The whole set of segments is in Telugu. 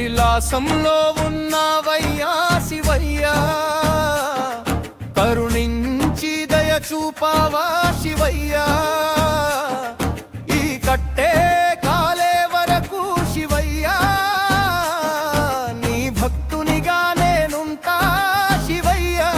కైలాసంలో ఉన్నవయ్యా శివయ్యా, కరుణించి దయ చూపావా శివయ్యా, ఈ కట్టే కాలే వరకు శివయ్యా, నీ భక్తునిగా నేనుంటా శివయ్యా.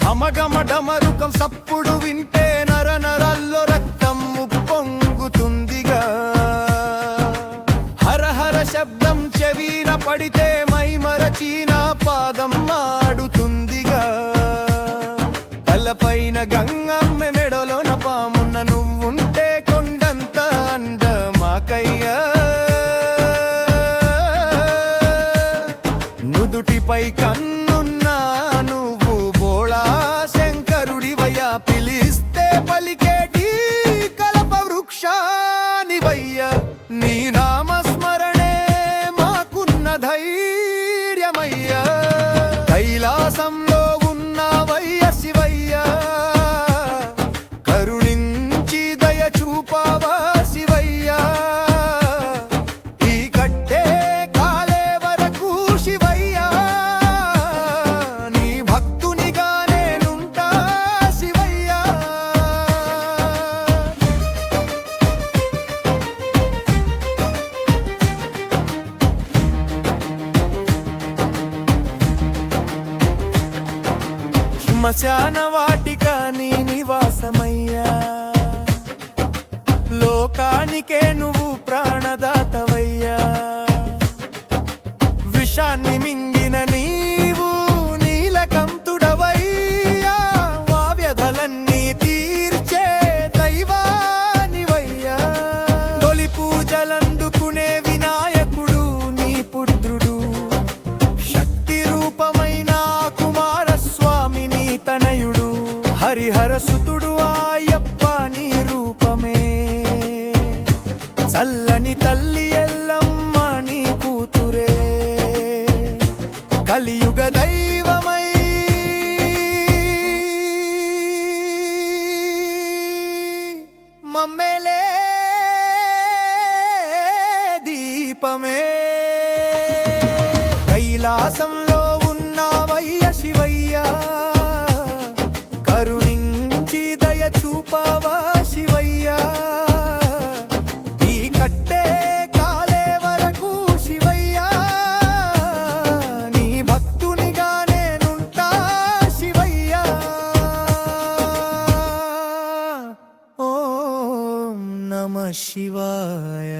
ఢమఢమఢమరుకం సప్పుడు వింటే నర నరాల్లో రక్తం ఉప్పొంగుతుందిగా, హర హర శబ్దం చెవిన పడితే మైమరచిన పాదం ఆడుతుందిగా, తలపైన గంగమ్మ మెడలోన పామున్న నువ్వుంటే కొండంత అందమాకయ్యా, నుదుటిపై కన్నున్నా నువ్వు బోళా శంకరుడివయ్యా, పిలిస్తే పలికేటి కల్ప వృక్షానివయ్యా, నీ నామస్మరణే మాకున్న ధైర్యమయ్యా. కైలాసంలో ఉన్నవయ్య శివయ్యా, కరుణించి దయ చూపావా శివయ్యా, ఈ కట్టే కాలే వరకు శివయ్యా, నీ భక్తునిగా నేనుంటా శివయ్యా. శ్మశాన వాటిక నీ నివాసమయ్యా, లోకానికే నువ్వు ప్రాణదాతవయ్యా, విషాన్ని మింగిన నీవు నీలకంఠుడవయ్యా, వావ్యధలన్నీ తీర్చే దైవానివయ్యా, తొలి పూజలందుకునే వినాయకుడు నీ పుత్రుడు, శక్తి రూపమైన కుమారస్వామి నీ తనయుడు, హరిహర సుతుడు ఆయప్ప నీ రూపమే, చల్లని తల్లి ఎల్లమ్మ నీ కూతురే, కలియుగ దైవమై మమ్మేలే దీపమే. కైలాసంలో ఉన్నవయ్య శివయ్యా, కరుణించి దయ చూపావా శివయ్యా, ఈ కట్టే కాలే వరకు శివయ్యా, నీ భక్తునిగా నేనుంటా శివయ్యా. ఓం నమః శివాయ.